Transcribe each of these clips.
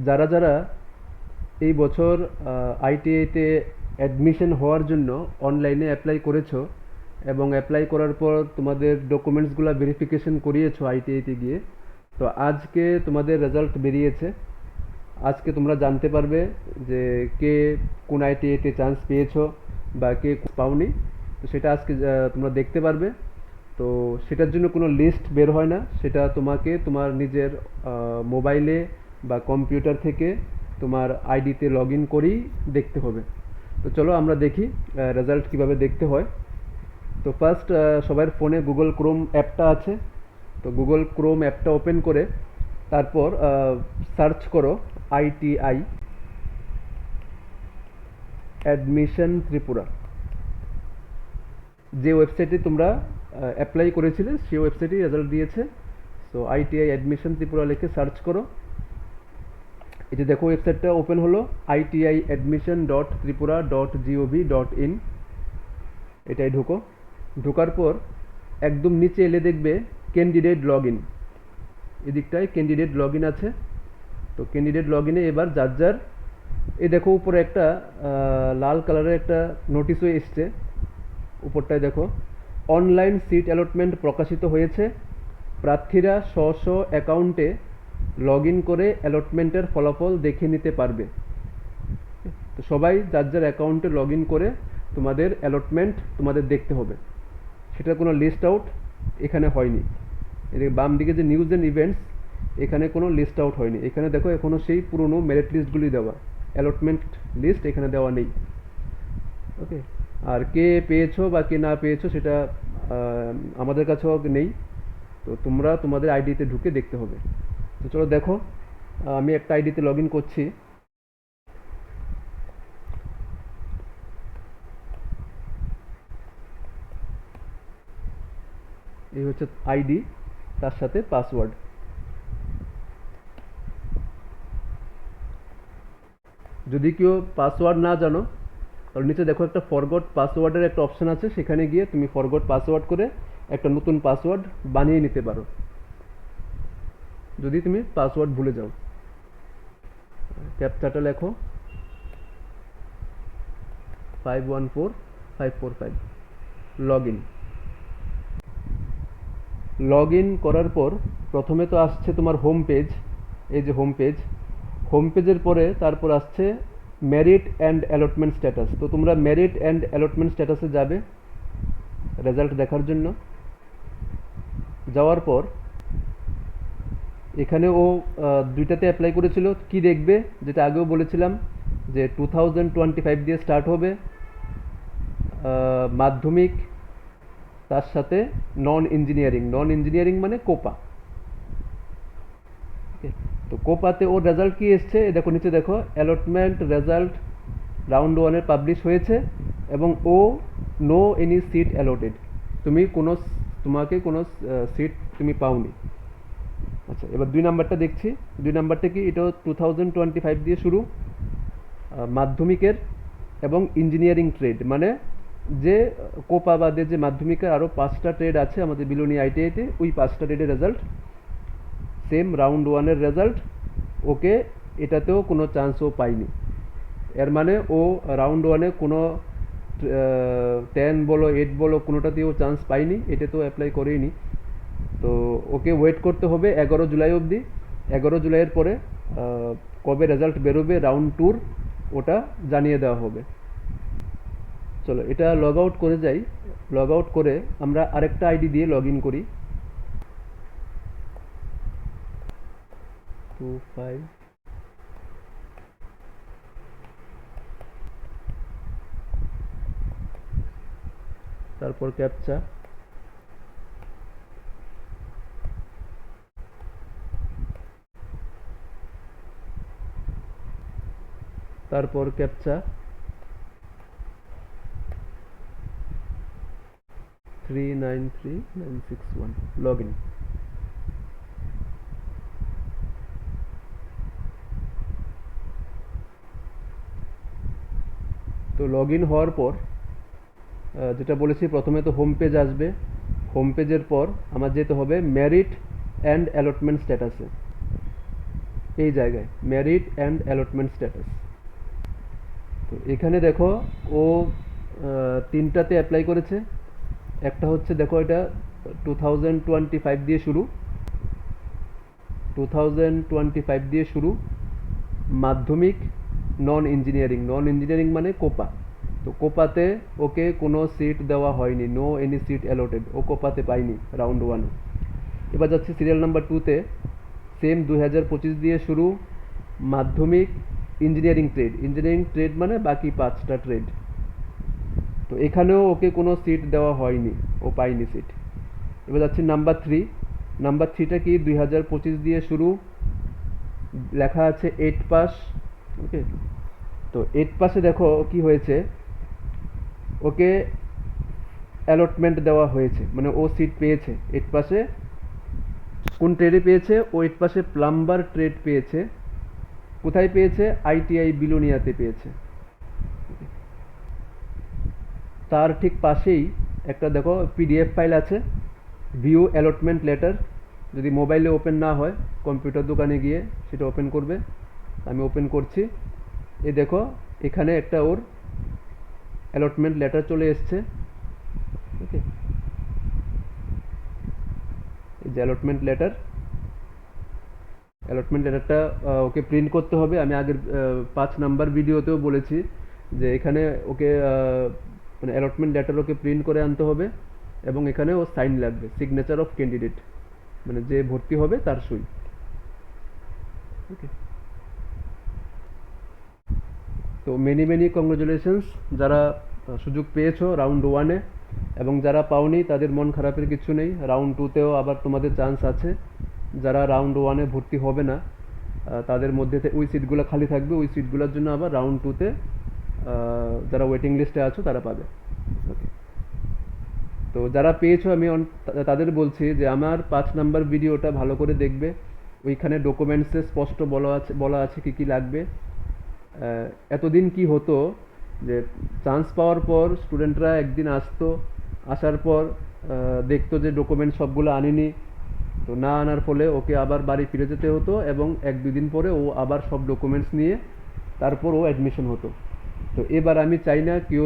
যারা যারা এই বছর আইটিআইতে অ্যাডমিশন হওয়ার জন্য অনলাইনে অ্যাপ্লাই করেছো এবং অ্যাপ্লাই করার পর তোমাদের ডকুমেন্টসগুলো ভেরিফিকেশন করিয়েছো আইটিআইতে গিয়ে, তো আজকে তোমাদের রেজাল্ট বেরিয়েছে। আজকে তোমরা জানতে পারবে যে কে কোন আইটিআইতে চান্স পেয়েছো বা কে পাওনি। তো সেটা আজকে তোমরা দেখতে পারবে। তো সেটার জন্য কোনো লিস্ট বের হয় না, সেটা তোমাকে তোমার নিজের মোবাইলে বা কম্পিউটার থেকে তোমার আইডিতে লগ ইন করেই দেখতে হবে। তো চলো আমরা দেখি রেজাল্ট কিভাবে দেখতে হয়। তো ফার্স্ট সবার ফোনে গুগল ক্রোম অ্যাপটা আছে। তো গুগল ক্রোম অ্যাপটা ওপেন করে তারপর সার্চ করো আইটিআই অ্যাডমিশন ত্রিপুরা। যে ওয়েবসাইটে তোমরা অ্যাপ্লাই করেছিলে সেই ওয়েবসাইটেই রেজাল্ট দিয়েছে। সো আইটিআই অ্যাডমিশন ত্রিপুরা লিখে সার্চ করো। এই যে দেখো ওয়েবসাইটটা ওপেন হলো, iti admission.tripura.gov.in। এটাই ঢুকো। ঢোকার পর একদম নিচে এলে দেখবে ক্যান্ডিডেট লগ ইন, এদিকটায় ক্যান্ডিডেট লগ ইন আছে। তো ক্যান্ডিডেট লগ ইনে এবার যার যার এই দেখো উপরে একটা লাল কালারের একটা নোটিশও এসছে, উপরটায় দেখো অনলাইন সিট অ্যালটমেন্ট প্রকাশিত হয়েছে, প্রার্থীরা স্ব স্ব অ্যাকাউন্টে লগ ইন করে অ্যালটমেন্টের ফলাফল দেখে নিতে পারবে। তো সবাই যার যার অ্যাকাউন্টে লগ ইন করে তোমাদের অ্যালটমেন্ট তোমাদের দেখতে হবে। সেটার কোনো লিস্ট আউট এখানে হয়নি। এদিকে বাম দিকে যে নিউজ অ্যান্ড ইভেন্টস, এখানে কোনো লিস্ট আউট হয়নি। এখানে দেখো এখনও সেই পুরনো মেরিট লিস্টগুলি দেওয়া, অ্যালটমেন্ট লিস্ট এখানে দেওয়া নেই। ওকে, আর কে পেয়েছো বা কে না পেয়েছো সেটা আমাদের কাছেও নেই। তো তোমরা তোমাদের আইডিতে ঢুকে দেখতে হবে। তো চলো দেখো, আমি একটা আইডিতে লগ ইন করছি। এই হচ্ছে আইডি, তার সাথে পাসওয়ার্ড। যদি কেউ পাসওয়ার্ড না জানো তাহলে নিচে দেখো একটা ফরগট পাসওয়ার্ডের একটা অপশান আছে, সেখানে গিয়ে তুমি ফরগট পাসওয়ার্ড করে একটা নতুন পাসওয়ার্ড বানিয়ে নিতে পারো যদি তুমি পাসওয়ার্ড ভুলে যাও। ক্যাপচাটা লেখো 514545, লগ ইন। লগ ইন করার পর প্রথমে তো আসছে তোমার হোম পেজ, এই যে হোম পেজ। হোম পেজের পরে তারপর আসছে মেরিট অ্যান্ড অ্যালটমেন্ট স্ট্যাটাস। তো তোমরা মেরিট অ্যান্ড অ্যালটমেন্ট স্ট্যাটাসে যাবে রেজাল্ট দেখার জন্য। যাওয়ার পর এখানে ও দুইটাতে অ্যাপ্লাই করেছিল, কি দেখবে যেটা আগেও বলেছিলাম যে 2025 দিয়ে স্টার্ট হবে মাধ্যমিক, তার সাথে নন ইঞ্জিনিয়ারিং। নন ইঞ্জিনিয়ারিং মানে কোপা। তো কোপাতে ওর রেজাল্ট কি এসছে দেখো, নিচে দেখো অ্যালটমেন্ট রেজাল্ট রাউন্ড ওয়ানের পাবলিশ হয়েছে এবং ও নো এনি সিট অ্যালটেড, তোমাকে কোনো সিট তুমি পাওনি। আচ্ছা, এবার দুই নাম্বারটা দেখছি। দুই নাম্বারটা কি, এটাও 2025 দিয়ে শুরু, মাধ্যমিকের এবং ইঞ্জিনিয়ারিং ট্রেড, মানে যে কোপা বাদে যে মাধ্যমিকের আরও 5টা ট্রেড আছে আমাদের বিলোনি আইটিআইতে, ওই 5টা ট্রেডের রেজাল্ট সেম রাউন্ড ওয়ানের রেজাল্ট। ওকে এটাতেও কোনো চান্সও পাইনি। এর মানে ও রাউন্ড ওয়ানে কোনো 10 বলো 8 বলো কোনোটাতেও চান্স পাইনি, এটাতেও অ্যাপ্লাই করেইনি। তো ওকে ওয়েট করতে হবে 11 জুলাই অবধি। 11 জুলাইয়ের পরে কবে রেজাল্ট বেরোবে রাউন্ড টুর, ওটা জানিয়ে দেওয়া হবে। চলো এটা লগ আউট করে যাই। লগ আউট করে আমরা আরেকটা আইডি দিয়ে লগ ইন করি। 25, তারপর ক্যাপচা, তারপর ক্যাপচা 393961, লগ ইন। তো লগ ইন হওয়ার পর যেটা বলেছি প্রথমে তো হোম পেজ আসবে। হোম পেজের পর আমার যেতে হবে মেরিট অ্যান্ড অ্যালটমেন্ট স্ট্যাটাসে। এই জায়গায় মেরিট অ্যান্ড অ্যালটমেন্ট স্ট্যাটাস। তো এখানে দেখো ও তিনটাতে অ্যাপ্লাই করেছে। একটা হচ্ছে দেখো এটা 2025 দিয়ে শুরু, 2025 দিয়ে শুরু, মাধ্যমিক, নন ইঞ্জিনিয়ারিং, নন ইঞ্জিনিয়ারিং মানে কোপা। তো কোপাতে ওকে কোনো সিট দেওয়া হয়নি, নো এনি সিট অ্যালটেড, ও কোপাতে পায়নি রাউন্ড ওয়ানে। এবার যাচ্ছে সিরিয়াল নাম্বার 2তে, সেম 2025 দিয়ে শুরু, মাধ্যমিক, ইঞ্জিনিয়ারিং ট্রেড, ইঞ্জিনিয়ারিং ট্রেড মানে বাকি 5টা ট্রেড। তো এখানেও ওকে কোনো সিট দেওয়া হয়নি, ও পায়নি সিট। এবার যাচ্ছে নাম্বার 3, নাম্বার 3টা কি 2025 দিয়ে শুরু, লেখা আছে 8 পাস। ওকে, তো 8 পাসে দেখো কি হয়েছে, ওকে অ্যালটমেন্ট দেওয়া হয়েছে, মানে ও সিট পেয়েছে 8 পাসে। কোন ট্রেডে পেয়েছে? ও 8 পাসে প্লাম্বার ট্রেড পেয়েছে। কোথায় পেয়েছে? আইটিআই বিলোনিয়াতে পেয়েছে। তার ঠিক পাশেই একটা দেখো পিডিএফ ফাইল আছে, ভিউ অ্যালটমেন্ট লেটার। যদি মোবাইলে ওপেন না হয়, কম্পিউটার দোকানে গিয়ে সেটা ওপেন করবে। আমি ওপেন করছি। এ দেখো এখানে একটা ওর অ্যালটমেন্ট লেটার চলে এসছে। ওকে, এই যে অ্যালটমেন্ট লেটার, অ্যালটমেন্ট লেটারটা ওকে প্রিন্ট করতে হবে। আমি আগের 5 নাম্বার ভিডিওতেও বলেছি যে এখানে ওকে মানে অ্যালটমেন্ট লেটার ওকে প্রিন্ট করে আনতে হবে, এবং এখানে ও সাইন লাগবে, সিগনেচার অফ ক্যান্ডিডেট, মানে যে ভর্তি হবে তার সই। ওকে, তো মেনি মেনি কংগ্রাচুলেশনস যারা সুযোগ পেয়েছো রাউন্ড ওয়ানে, এবং যারা পাওনি তাদের মন খারাপের কিছু নেই, রাউন্ড টুতেও আবার তোমাদের চান্স আছে। যারা রাউন্ড ওয়ানে ভর্তি হবে না তাদের মধ্যে ওই সিটগুলো খালি থাকবে, ওই সিটগুলোর জন্য আবার রাউন্ড টুতে যারা ওয়েটিং লিস্টে আছো তারা পাবে। ওকে, তো যারা পেয়েছো আমি তাদের বলছি যে আমার 5 নাম্বার ভিডিওটা ভালো করে দেখবে। ওইখানে ডকুমেন্টসে স্পষ্ট বলা আছে কী কী লাগবে। এতদিন কি হতো যে চান্স পাওয়ার পর স্টুডেন্টরা একদিন আসতো, আসার পর দেখতো যে ডকুমেন্ট সবগুলো আনেনি, তো না আনার ফলে ওকে আবার বাড়ি ফিরে যেতে হতো, এবং 1-2 দিন পরে ও আবার সব ডকুমেন্টস নিয়ে তারপর ও অ্যাডমিশন হতো। তো এবার আমি চাই না কেউ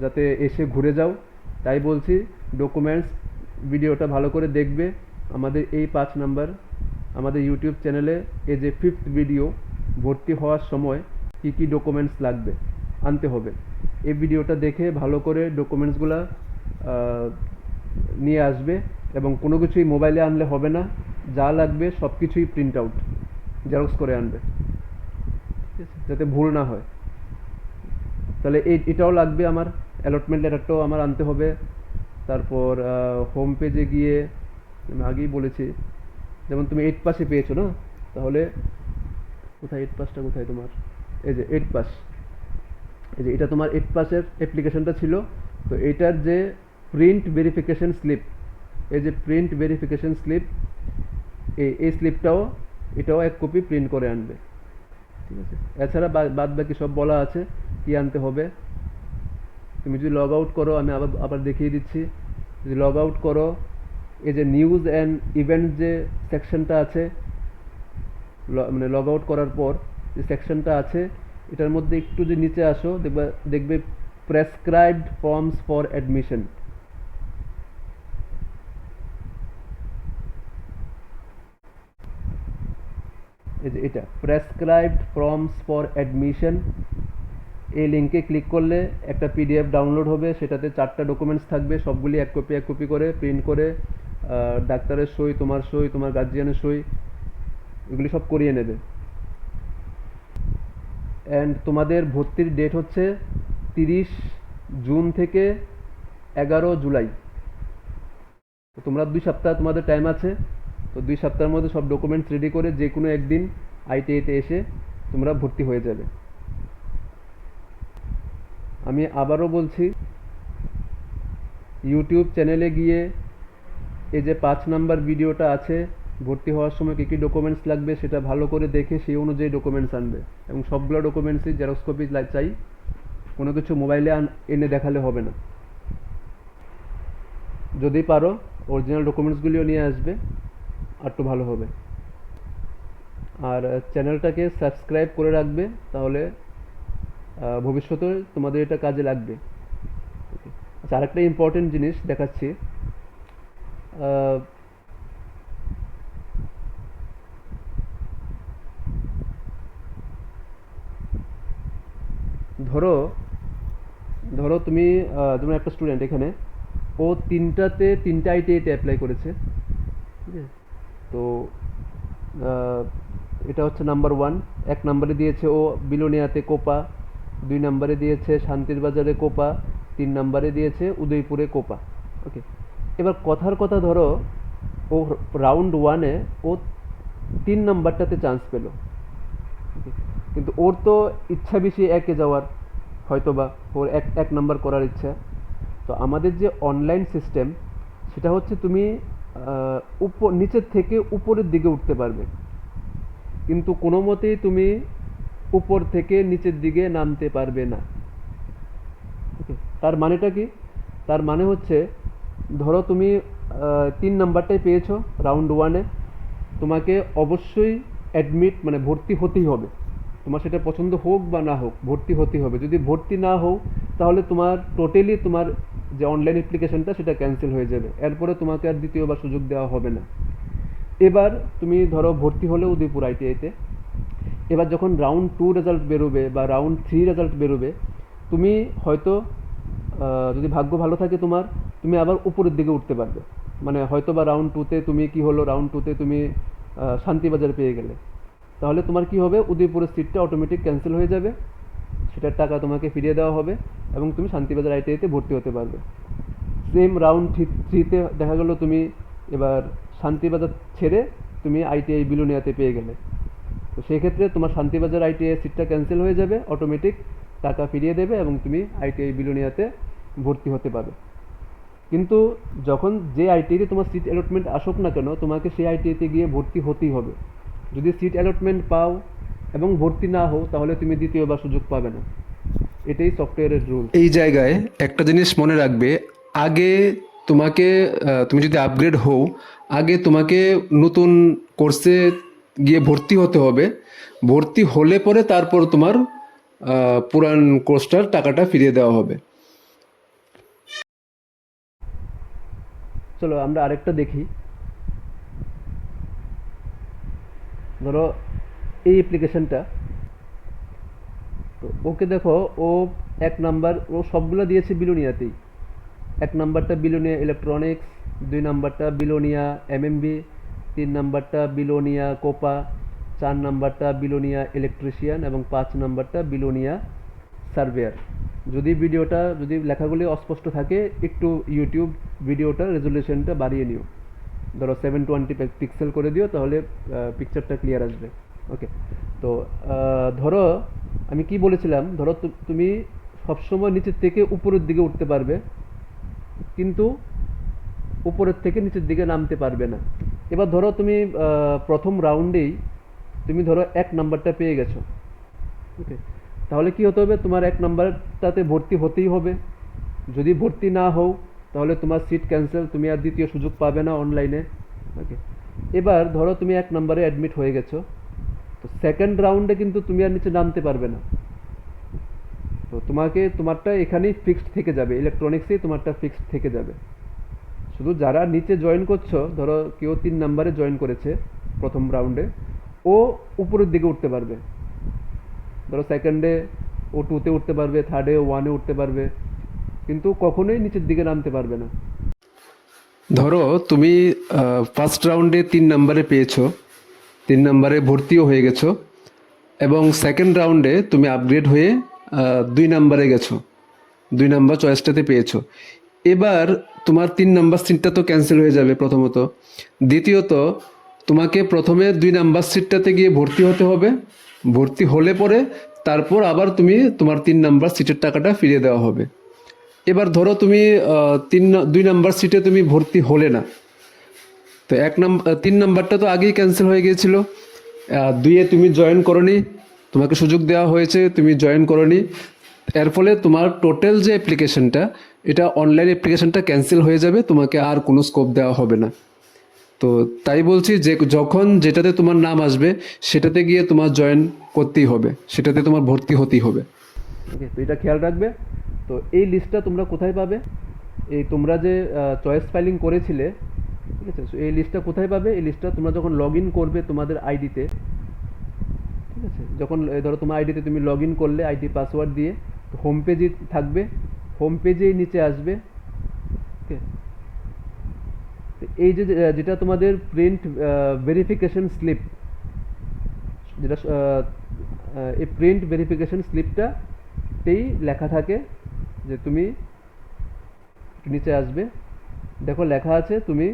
যাতে এসে ঘুরে যাও, তাই বলছি ডকুমেন্টস ভিডিওটা ভালো করে দেখবে। আমাদের এই 5 নাম্বার আমাদের ইউটিউব চ্যানেলে এই যে 5th ভিডিও, ভর্তি হওয়ার সময় কি কি ডকুমেন্টস লাগবে আনতে হবে, এই ভিডিওটা দেখে ভালো করে ডকুমেন্টসগুলো নিয়ে আসবে, এবং কোনো কিছুই মোবাইলে আনলে হবে না, যা লাগবে সব কিছুই প্রিন্ট আউট জেরক্স করে আনবে, ঠিক আছে, যাতে ভুল না হয়। তাহলে এটাও লাগবে, আমার অ্যালটমেন্ট লেটারটাও আমার আনতে হবে। তারপর হোম পেজে গিয়ে আমি আগেই বলেছি, যেমন তুমি 8 পাসে পেয়েছো না, তাহলে কোথায় 8 পাসটা কোথায় তোমার, এই যে 8 পাস, এই যে এটা তোমার 8 পাসের অ্যাপ্লিকেশনটা ছিল। তো এটার যে প্রিন্ট ভেরিফিকেশন স্লিপ, এই যে প্রিন্ট ভেরিফিকেশন স্লিপ, এই স্লিপটাও এটাও 1 কপি প্রিন্ট করে আনবে, ঠিক আছে। এছাড়া বাদ বাকি সব বলা আছে কি আনতে হবে। তুমি যদি লগ আউট করো, আমি আবার দেখিয়ে দিচ্ছি, যদি লগ আউট করো, এই যে নিউজ অ্যান্ড ইভেন্ট যে সেকশনটা আছে, মানে লগ আউট করার পর যে সেকশনটা আছে, এটার মধ্যে একটু যদি নিচে আসো, দেখবে প্রেসক্রাইবড ফর্মস ফর অ্যাডমিশন। এই যে এটা প্রেসক্রাইবড ফর্মস ফর অ্যাডমিশন, এই লিঙ্কে ক্লিক করলে একটা পিডিএফ ডাউনলোড হবে, সেটাতে 4টা ডকুমেন্টস থাকবে, সবগুলি 1 কপি 1 কপি করে প্রিন্ট করে ডাক্তারের সই, তোমার গার্জিয়ানের সই, এগুলি সব করিয়ে নেবে। অ্যান্ড তোমাদের ভর্তির ডেট হচ্ছে 30 জুন থেকে 11 জুলাই। তো তোমরা 2 সপ্তাহ তোমাদের টাইম আছে। তো 2 সপ্তাহের মধ্যে সব ডকুমেন্টস রেডি করে যে কোনো একদিন আইটিআইতে এসে তোমরা ভর্তি হয়ে যাবে। আমি আবারও বলছি, ইউটিউব চ্যানেলে গিয়ে এই যে 5 নাম্বার ভিডিওটা আছে, ভর্তি হওয়ার সময় কী কী ডকুমেন্টস লাগবে সেটা ভালো করে দেখে সেই অনুযায়ী ডকুমেন্টস আনবে, এবং সবগুলো ডকুমেন্টসই জেরক্স কপি চাই, কোনো কিছু মোবাইলে এনে দেখালে হবে না। যদি পারো অরিজিনাল ডকুমেন্টসগুলিও নিয়ে আসবে, আর একটু ভালো হবে। আর চ্যানেলটাকে সাবস্ক্রাইব করে রাখবে, তাহলে ভবিষ্যতে তোমাদের এটা কাজে লাগবে। ওকে, আচ্ছা, আরেকটা ইম্পর্টেন্ট জিনিস দেখাচ্ছি। আহ, ধরো ধরো তুমি তোমার একটা স্টুডেন্ট এখানে, ও তিনটা আইটিআইতে অ্যাপ্লাই করেছে, ঠিক আছে? তো আহ, এটা হচ্ছে নাম্বার ওয়ান। এক নম্বরে দিয়েছে ও বিলোনিয়াতে কোপা, 2 নম্বরে দিয়েছে শান্তির বাজারে কোপা, 3 নম্বরে দিয়েছে উদয়পুরে কোপা। ওকে, এবার কথার কথা, ধরো ও রাউন্ড ওয়ানে ও 3 নাম্বারটাতে চান্স পেলো, ওকে, কিন্তু ওর তো ইচ্ছা বেশি একে যাওয়ার, হয়তোবা ওর এক নাম্বার করার ইচ্ছা। তো আমাদের যে অনলাইন সিস্টেম, সেটা হচ্ছে তুমি নিচের থেকে উপরের দিকে উঠতে পারবে, কিন্তু কোনো মতেই তুমি উপর থেকে নিচের দিকে নামতে পারবে না। ওকে, তার মানেটা কি? তার মানে হচ্ছে, ধরো তুমি 3 নাম্বারটাই পেয়েছো রাউন্ড ওয়ানে, তোমাকে অবশ্যই অ্যাডমিট মানে ভর্তি হতেই হবে। তোমার সেটা পছন্দ হোক বা না হোক, ভর্তি হতেই হবে। যদি ভর্তি না হও, তাহলে তোমার টোটালি তোমার যে অনলাইন অ্যাপ্লিকেশনটা সেটা ক্যান্সেল হয়ে যাবে, এরপরে তোমাকে আর দ্বিতীয়বার সুযোগ দেওয়া হবে না। এবার তুমি ধরো ভর্তি হলে উদয়পুর আইটিআইতে, এবার যখন রাউন্ড 2 রেজাল্ট বেরোবে বা রাউন্ড 3 রেজাল্ট বেরোবে, তুমি হয়তো যদি ভাগ্য ভালো থাকে তোমার, তুমি আবার উপরের দিকে উঠতে পারবে। মানে হয়তো বা রাউন্ড 2তে তুমি কি হলো, রাউন্ড 2তে তুমি শান্তিবাজার পেয়ে গেলে, তাহলে তোমার কি হবে, উদয়পুরের সিটটা অটোমেটিক ক্যান্সেল হয়ে যাবে, সেটার টাকা তোমাকে ফিরিয়ে দেওয়া হবে এবং তুমি শান্তিবাজার আইটিআইতে ভর্তি হতে পারবে। সেম রাউন্ড 3তে দেখা গেলো তুমি এবার শান্তিবাজার ছেড়ে তুমি আইটিআই বিলোনিয়াতে পেয়ে গেলে, তো সেই ক্ষেত্রে তোমার শান্তিবাজার আইটিআই সিটটা ক্যান্সেল হয়ে যাবে, অটোমেটিক টাকা ফিরিয়ে দেবে এবং তুমি আইটিআই বিলোনিয়াতে ভর্তি হতে পারবে। কিন্তু যখন যে আইটিআইতে তোমার সিট অ্যালটমেন্ট আসুক না কেন, তোমাকে সেই আইটিআইতে গিয়ে ভর্তি হতেই হবে। যদি সিট অ্যালটমেন্ট পাও এবং ভর্তি না হও, তাহলে তুমি দ্বিতীয়বার সুযোগ পাবে না। এটাই সফটওয়্যারের রুল। এই জায়গায় একটা জিনিস মনে রাখবে, আগে তোমাকে তুমি যদি আপগ্রেড হও, আগে তোমাকে নতুন কোর্সে গিয়ে ভর্তি হতে হবে। ভর্তি হলে পরে তারপর তোমার পুরান কোর্সটার টাকাটা ফিরিয়ে দেওয়া হবে। চলো আমরা আরেকটা দেখি। ধরো এই অ্যাপ্লিকেশনটা, তো ওকে দেখো, ও এক নাম্বার ও সবগুলো দিয়েছে বিলোনিয়াতেই। এক নাম্বারটা বিলোনিয়া ইলেকট্রনিক্স, 2 নাম্বারটা বিলোনিয়া এমএমবি, 3 নাম্বারটা বিলোনিয়া কোপা, 4 নাম্বারটা বিলোনিয়া ইলেকট্রিশিয়ান এবং 5 নাম্বারটা বিলোনিয়া সার্ভেয়ার। যদি লেখাগুলি অস্পষ্ট থাকে, একটু ইউটিউব ভিডিওটার রেজুলেশনটা বাড়িয়ে নিও, ধরো 720 পিক্সেল করে দিও, তাহলে পিকচারটা ক্লিয়ার আসবে। ওকে, তো ধরো আমি কি বলেছিলাম, ধরো তুমি সবসময় নিচের থেকে উপরের দিকে উঠতে পারবে, কিন্তু উপরের থেকে নিচের দিকে নামতে পারবে না। এবার ধরো তুমি প্রথম রাউন্ডেই তুমি ধরো 1 নাম্বারটা পেয়ে গেছো, ওকে, তাহলে কি হতে হবে, তোমার 1 নাম্বারটাতে ভর্তি হতেই হবে। যদি ভর্তি না হও, তাহলে তোমার সিট ক্যান্সেল, তুমি আর দ্বিতীয় সুযোগ পাবে না অনলাইনে। ওকে, এবার ধরো তুমি 1 নাম্বারে অ্যাডমিট হয়ে গেছো, তো সেকেন্ড রাউন্ডে কিন্তু তুমি আর নিচে নামতে পারবে না। তো তোমারটা এখানেই ফিক্সড থেকে যাবে, ইলেকট্রনিক্সেই তোমারটা ফিক্সড থেকে যাবে। শুধু যারা নিচে জয়েন করছো, ধরো কেউ 3 নাম্বারে জয়েন করেছে প্রথম রাউন্ডে, ও উপরের দিকে উঠতে পারবে। ধরো সেকেন্ডে ও 2তে উঠতে পারবে, থার্ডে 1-এ উঠতে পারবে, কিন্তু কখনোই নিচের দিকে নামতে পারবে না। ধরো তুমি ফার্স্ট রাউন্ডে 3 নাম্বারে পেয়েছো, 3 নাম্বারে ভর্তিও হয়ে গেছো, এবং সেকেন্ড রাউন্ডে তুমি আপগ্রেড হয়ে 2 নাম্বারে গেছো, 2 নাম্বার চয়েসটাতে পেয়েছো। এবার তোমার 3 নাম্বার সিটটা তো ক্যান্সেল হয়ে যাবে প্রথমত। দ্বিতীয়ত, তোমাকে প্রথমে 2 নাম্বার সিটটাতে গিয়ে ভর্তি হতে হবে। ভর্তি হলে পরে তারপর আবার তোমার 3 নাম্বার সিটের টাকাটা ফিরিয়ে দেওয়া হবে। এবার ধরো তুমি 2 নাম্বার সিটে তুমি ভর্তি হলে না, তো 3 নাম্বারটা তো আগেই ক্যান্সেল হয়ে গিয়েছিল। 2-এ তুমি জয়েন করনি, তোমাকে সুযোগ দেওয়া হয়েছে, তুমি জয়েন করনি। এর ফলে তোমার টোটাল যে অ্যাপ্লিকেশনটা, এটা অনলাইন অ্যাপ্লিকেশনটা ক্যান্সেল হয়ে যাবে, তোমাকে আর কোনো স্কোপ দেওয়া হবে না। তো তাই বলছি যে যখন যেটাতে তোমার নাম আসবে সেটাতে গিয়ে তোমার জয়েন করতেই হবে, সেটাতে তোমার ভর্তি হতেই হবে। ওকে, তো এটা খেয়াল রাখবে। তো এই লিস্টটা তোমরা কোথায় পাবে? এই তোমরা যে চয়েস ফাইলিং করেছিলে, ঠিক আছে, so এই লিস্টটা কোথায় পাবে? এই লিস্টটা তোমরা যখন লগ ইন করবে তোমাদের আইডিতে, ঠিক আছে, যখন ধরো তোমার আইডিতে তুমি লগ ইন করলে আইডি পাসওয়ার্ড দিয়ে, হোম পেজে থাকবে, হোম পেজেই নিচে আসবে। ওকে, এই যে যেটা তোমাদের প্রিন্ট ভেরিফিকেশন স্লিপ, যেটা এই প্রিন্ট ভেরিফিকেশন স্লিপটাতেই লেখা থাকে যে তুমি, নিচে আসবে, দেখো লেখা আছে তুমি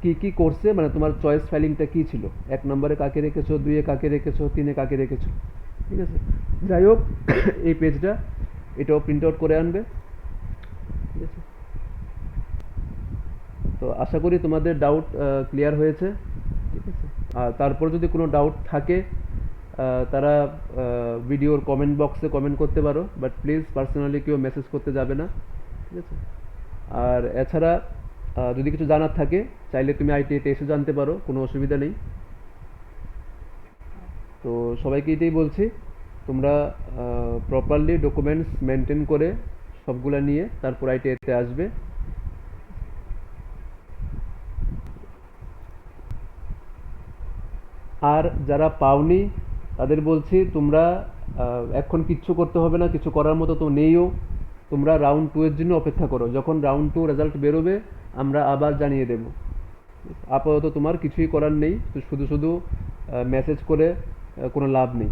কি কি কোর্সে, মানে তোমার চয়েস ফাইলিংটা কি ছিল, 1 নম্বরে কাকে রেখেছো, 2-এ কাকে রেখেছো, 3-এ কাকে রেখেছো। ঠিক আছে, যাই হোক এই পেজটা এটাও প্রিন্ট আউট করে আনবে। ঠিক আছে, তো আশা করি তোমাদের ডাউট ক্লিয়ার হয়েছে। ঠিক আছে, আর তারপর যদি কোনো ডাউট থাকে তারা ভিডিওর কমেন্ট বক্সে কমেন্ট করতে পারো, বাট প্লিজ পার্সোনালি কেউ মেসেজ করতে যাবে না। ঠিক আছে, আর এছাড়া যদি কিছু জানার থাকে চাইলে তুমি আইটিতে এসে জানতে পারো, কোনো অসুবিধা নেই। তো সবাইকে এটাই বলছি, তোমরা প্রপারলি ডকুমেন্টস মেনটেন করে সবগুলা নিয়ে তারপর আইটিআইতে আসবে। আর যারা পাওনি তাদের বলছি, তোমরা এখন কিচ্ছু করতে হবে না, কিছু করার মতো তো নেইও। তোমরা রাউন্ড 2 এর জন্য অপেক্ষা করো, যখন রাউন্ড 2 রেজাল্ট বেরোবে আমরা আবার জানিয়ে দেব। আপাতত তোমার কিছুই করার নেই, তো শুধু শুধু মেসেজ করে কোনো লাভ নেই।